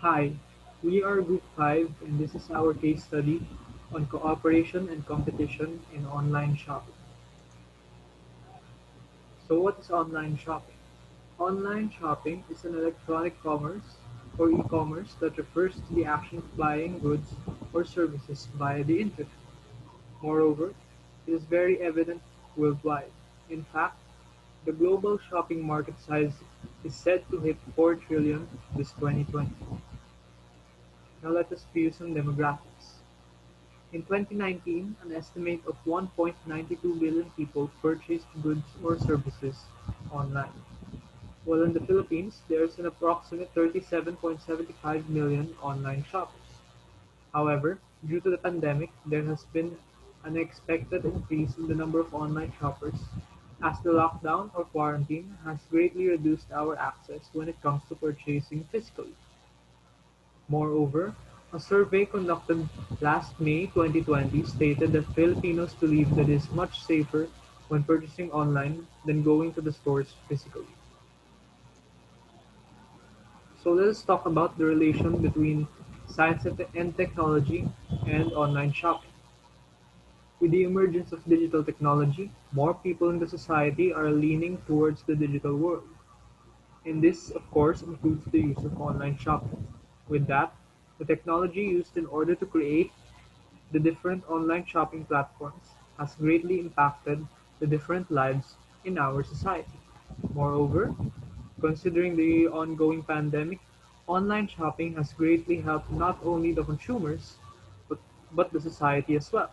Hi, we are Group 5 and this is our case study on cooperation and competition in online shopping. So what is online shopping? Online shopping is an electronic commerce or e-commerce that refers to the action of buying goods or services via the internet. Moreover, it is very evident worldwide. In fact, the global shopping market size is said to hit 4 trillion this 2020. Now let us view some demographics. In 2019, an estimate of 1.92 billion people purchased goods or services online, while in the Philippines there is an approximate 37.75 million online shoppers. However, due to the pandemic, there has been an expected increase in the number of online shoppers as the lockdown or quarantine has greatly reduced our access when it comes to purchasing physically. Moreover, a survey conducted last May 2020 stated that Filipinos believe that it is much safer when purchasing online than going to the stores physically. So let us talk about the relation between science and technology and online shopping. With the emergence of digital technology, more people in the society are leaning towards the digital world. And this, of course, includes the use of online shopping. With that, the technology used in order to create the different online shopping platforms has greatly impacted the different lives in our society. Moreover, considering the ongoing pandemic, online shopping has greatly helped not only the consumers but, but the society as well.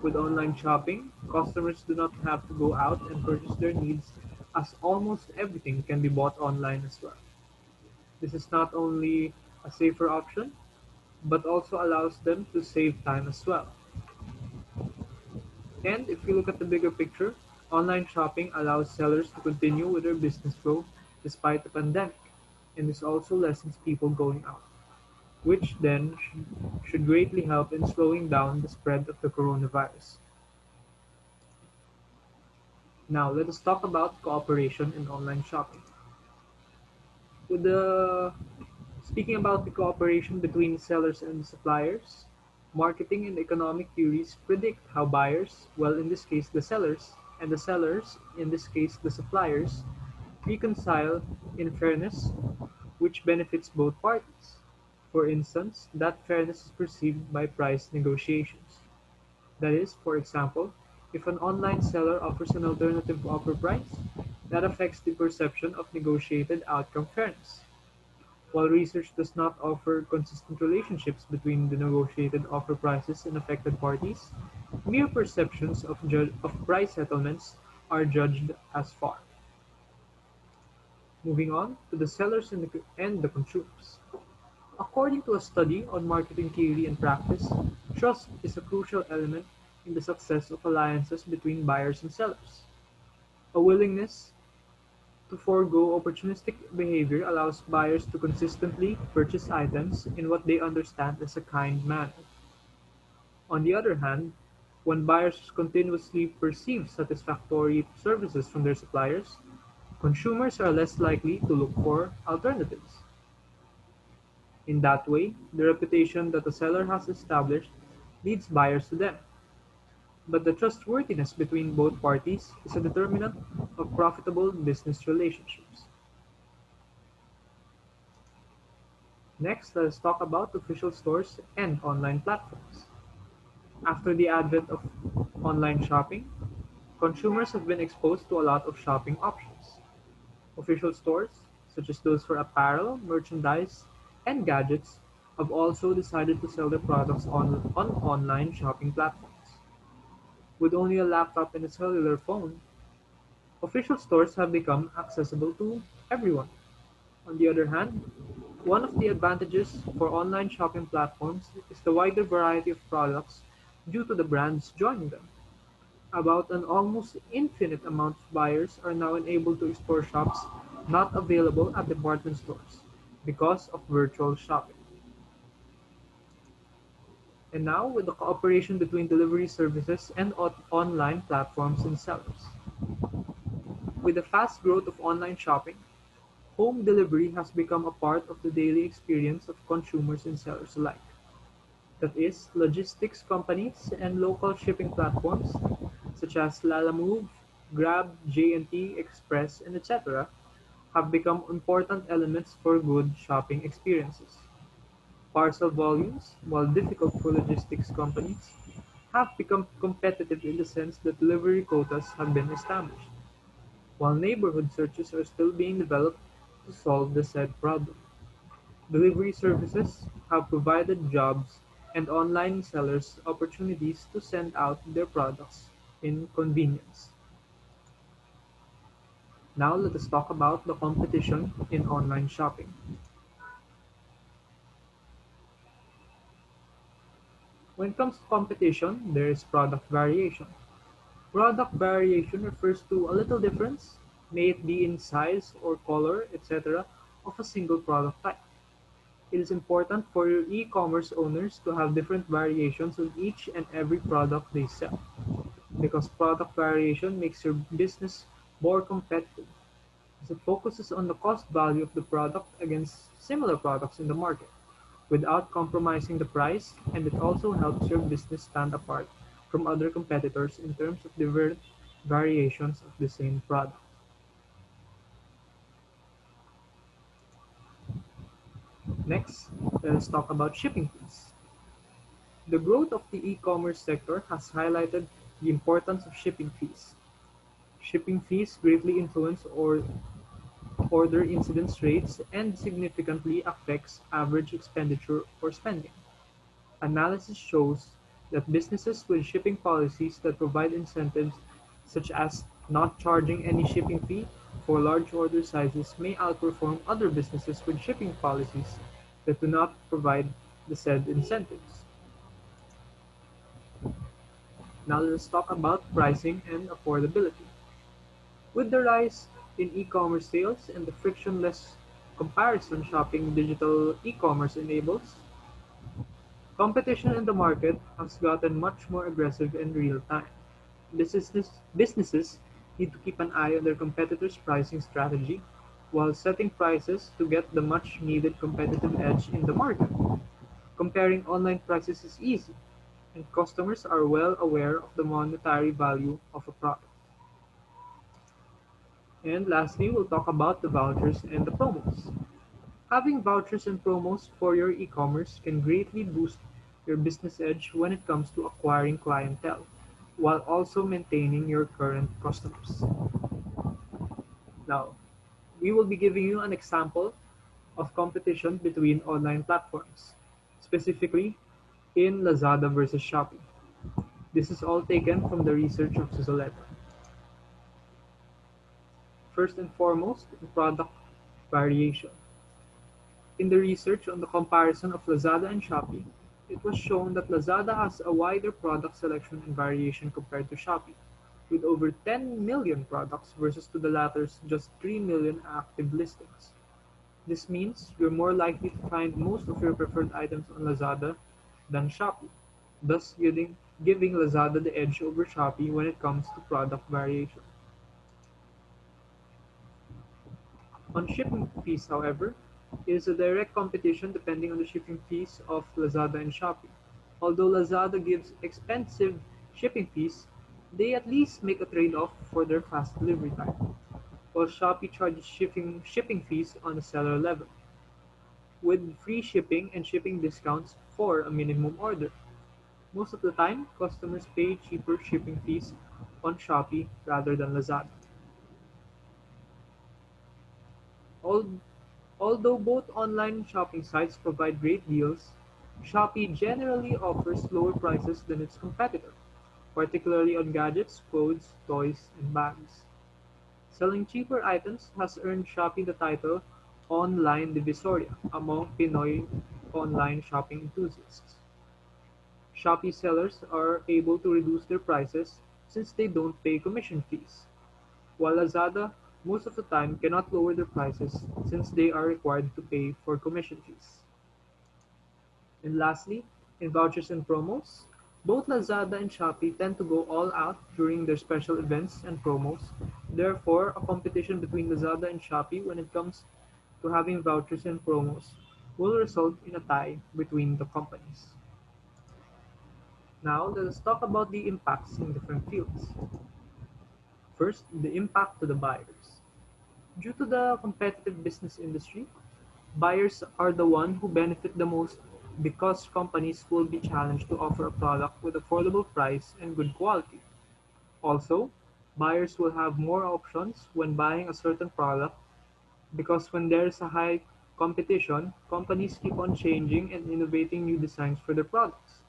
With online shopping, customers do not have to go out and purchase their needs as almost everything can be bought online as well. This is not only a safer option, but also allows them to save time as well. And if you look at the bigger picture, online shopping allows sellers to continue with their business flow despite the pandemic, and this also lessens people going out, which then should greatly help in slowing down the spread of the coronavirus. Now, let us talk about cooperation in online shopping. With the Speaking about the cooperation between sellers and suppliers, marketing and economic theories predict how buyers, well in this case the sellers, and the sellers, in this case the suppliers, reconcile in fairness which benefits both parties. For instance, that fairness is perceived by price negotiations. That is, for example, if an online seller offers an alternative offer price, that affects the perception of negotiated outcome fairness. While research does not offer consistent relationships between the negotiated offer prices and affected parties, mere perceptions of price settlements are judged as fair. Moving on to the sellers and the consumers. According to a study on marketing theory and practice, trust is a crucial element in the success of alliances between buyers and sellers. A willingness to forego opportunistic behavior allows buyers to consistently purchase items in what they understand as a kind manner. On the other hand, when buyers continuously perceive satisfactory services from their suppliers, consumers are less likely to look for alternatives. In that way, the reputation that a seller has established leads buyers to them. But the trustworthiness between both parties is a determinant of profitable business relationships. Next, let us talk about official stores and online platforms. After the advent of online shopping, consumers have been exposed to a lot of shopping options. Official stores, such as those for apparel, merchandise, and gadgets, have also decided to sell their products on online shopping platforms. With only a laptop and a cellular phone, official stores have become accessible to everyone. On the other hand, one of the advantages for online shopping platforms is the wider variety of products due to the brands joining them. About an almost infinite amount of buyers are now enabled to explore shops not available at department stores because of virtual shopping. And now, with the cooperation between delivery services and online platforms and sellers. With the fast growth of online shopping, Home delivery has become a part of the daily experience of consumers and sellers alike. That is, logistics companies and local shipping platforms such as Lalamove, Grab, J&T Express, and etc. have become important elements for good shopping experiences. Parcel volumes, while difficult for logistics companies, have become competitive in the sense that delivery quotas have been established, while neighborhood searches are still being developed to solve the said problem. Delivery services have provided jobs and online sellers opportunities to send out their products in convenience. Now let us talk about the competition in online shopping. When it comes to competition, there is product variation. Product variation refers to a little difference, may it be in size or color, etc., of a single product type. It is important for your e-commerce owners to have different variations of each and every product they sell, because product variation makes your business more competitive, as it focuses on the cost value of the product against similar products in the market without compromising the price, and it also helps your business stand apart from other competitors in terms of different variations of the same product. Next, let us talk about shipping fees. The growth of the e-commerce sector has highlighted the importance of shipping fees. Shipping fees greatly influence order incidence rates and significantly affects average expenditure or spending. Analysis shows that businesses with shipping policies that provide incentives such as not charging any shipping fee for large order sizes may outperform other businesses with shipping policies that do not provide the said incentives. Now let's talk about pricing and affordability. With the rise in e-commerce sales and the frictionless comparison shopping digital e-commerce enables, competition in the market has gotten much more aggressive in real time. Businesses need to keep an eye on their competitors' pricing strategy while setting prices to get the much needed competitive edge in the market. Comparing online prices is easy, and customers are well aware of the monetary value of a product. And lastly, we'll talk about the vouchers and the promos. Having vouchers and promos for your e-commerce can greatly boost your business edge when it comes to acquiring clientele, while also maintaining your current customers. Now, we will be giving you an example of competition between online platforms, specifically in Lazada versus Shopee. This is all taken from the research of Jalipa. First and foremost, the product variation. In the research on the comparison of Lazada and Shopee, it was shown that Lazada has a wider product selection and variation compared to Shopee, with over 10 million products versus to the latter's just 3 million active listings. This means you're more likely to find most of your preferred items on Lazada than Shopee, thus giving Lazada the edge over Shopee when it comes to product variation. On shipping fees, however, it is a direct competition depending on the shipping fees of Lazada and Shopee. Although Lazada gives expensive shipping fees, they at least make a trade-off for their fast delivery time, while Shopee charges shipping fees on a seller level, with free shipping and shipping discounts for a minimum order. Most of the time, customers pay cheaper shipping fees on Shopee rather than Lazada. Al- Although both online shopping sites provide great deals, Shopee generally offers lower prices than its competitor, particularly on gadgets, clothes, toys, and bags. Selling cheaper items has earned Shopee the title "Online Divisoria" among Pinoy online shopping enthusiasts. Shopee sellers are able to reduce their prices since they don't pay commission fees, while Lazada most of the time cannot lower their prices since they are required to pay for commission fees. And lastly, in vouchers and promos, both Lazada and Shopee tend to go all out during their special events and promos. Therefore, a competition between Lazada and Shopee when it comes to having vouchers and promos will result in a tie between the companies. Now, let us talk about the impacts in different fields. First, the impact to the buyers. Due to the competitive business industry, buyers are the one who benefit the most because companies will be challenged to offer a product with affordable price and good quality. Also, buyers will have more options when buying a certain product because when there's a high competition, companies keep on changing and innovating new designs for their products.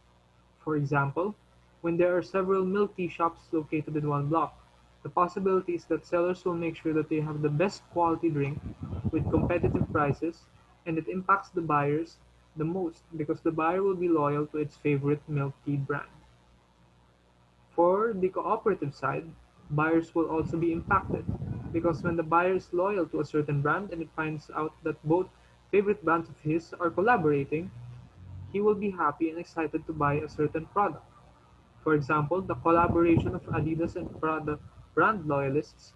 For example, when there are several milk tea shops located in one block, the possibility is that sellers will make sure that they have the best quality drink with competitive prices, and it impacts the buyers the most because the buyer will be loyal to its favorite milk tea brand. For the cooperative side, buyers will also be impacted because when the buyer is loyal to a certain brand and it finds out that both favorite brands of his are collaborating, he will be happy and excited to buy a certain product. For example, the collaboration of Adidas and Prada brand loyalists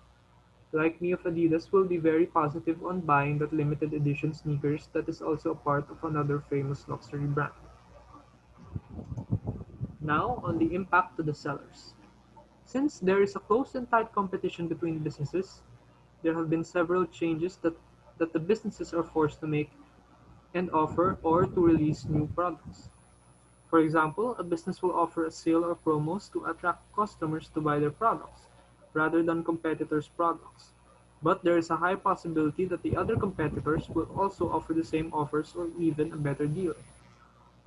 like me of Adidas will be very positive on buying that limited edition sneakers that is also a part of another famous luxury brand. Now, on the impact to the sellers. Since there is a close and tight competition between businesses, there have been several changes that the businesses are forced to make and offer or to release new products. For example, a business will offer a sale or promos to attract customers to buy their products, rather than competitors' products. But there is a high possibility that the other competitors will also offer the same offers or even a better deal.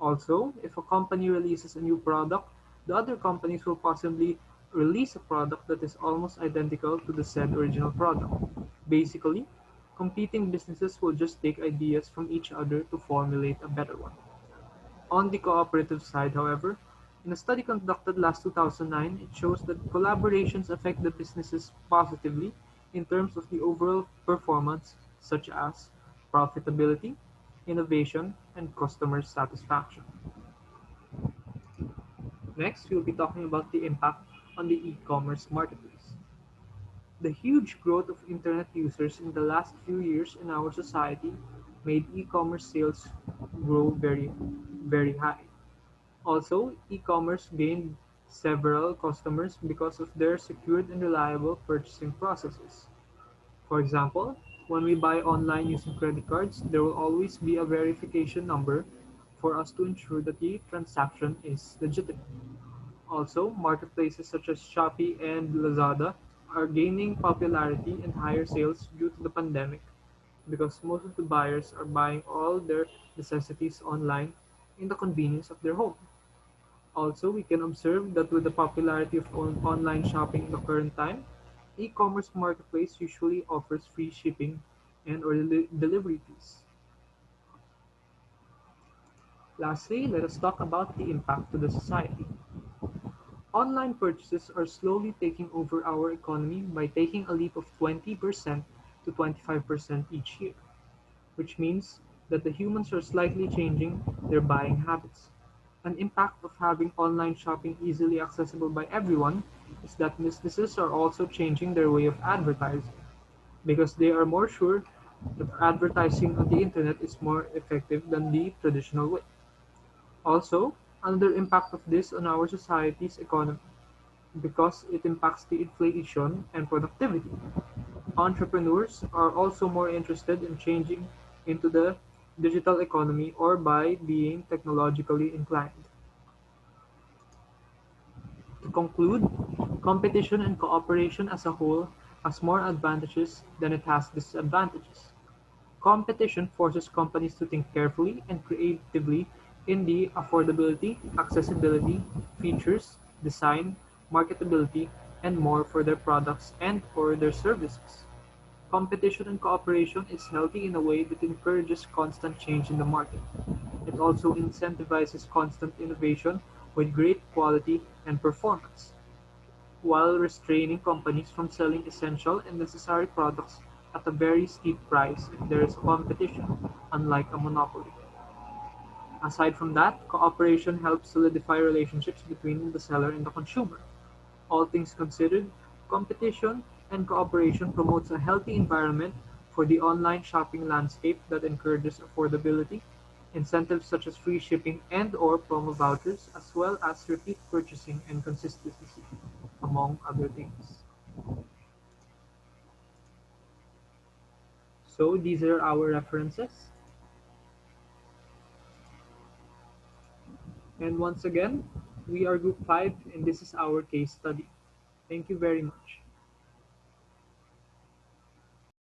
Also, if a company releases a new product, the other companies will possibly release a product that is almost identical to the said original product. Basically, competing businesses will just take ideas from each other to formulate a better one. On the cooperative side, however, in a study conducted last 2009, it shows that collaborations affect the businesses positively in terms of the overall performance, such as profitability, innovation, and customer satisfaction. Next, we'll be talking about the impact on the e-commerce marketplace. The huge growth of internet users in the last few years in our society made e-commerce sales grow very high. Also, e-commerce gained several customers because of their secured and reliable purchasing processes. For example, when we buy online using credit cards, there will always be a verification number for us to ensure that the transaction is legitimate. Also, marketplaces such as Shopee and Lazada are gaining popularity and higher sales due to the pandemic because most of the buyers are buying all their necessities online in the convenience of their home. Also, we can observe that with the popularity of online shopping in the current time, e-commerce marketplace usually offers free shipping and or delivery fees. Lastly, let us talk about the impact to the society. Online purchases are slowly taking over our economy by taking a leap of 20% to 25% each year, which means that the humans are slightly changing their buying habits. An impact of having online shopping easily accessible by everyone is that businesses are also changing their way of advertising because they are more sure that advertising on the internet is more effective than the traditional way. Also, another impact of this on our society's economy because it impacts the inflation and productivity. Entrepreneurs are also more interested in changing into the digital economy or by being technologically inclined. To conclude, competition and cooperation as a whole has more advantages than it has disadvantages. Competition forces companies to think carefully and creatively in the affordability, accessibility, features, design, marketability, and more for their products and for their services. Competition and cooperation is healthy in a way that encourages constant change in the market. It also incentivizes constant innovation with great quality and performance, while restraining companies from selling essential and necessary products at a very steep price if there is competition, unlike a monopoly. Aside from that, cooperation helps solidify relationships between the seller and the consumer. All things considered, competition and cooperation promotes a healthy environment For the online shopping landscape that encourages affordability, incentives such as free shipping and/or promo vouchers, as well as repeat purchasing and consistency, among other things. So these are our references. And once again, we are Group 5 and this is our case study. Thank you very much.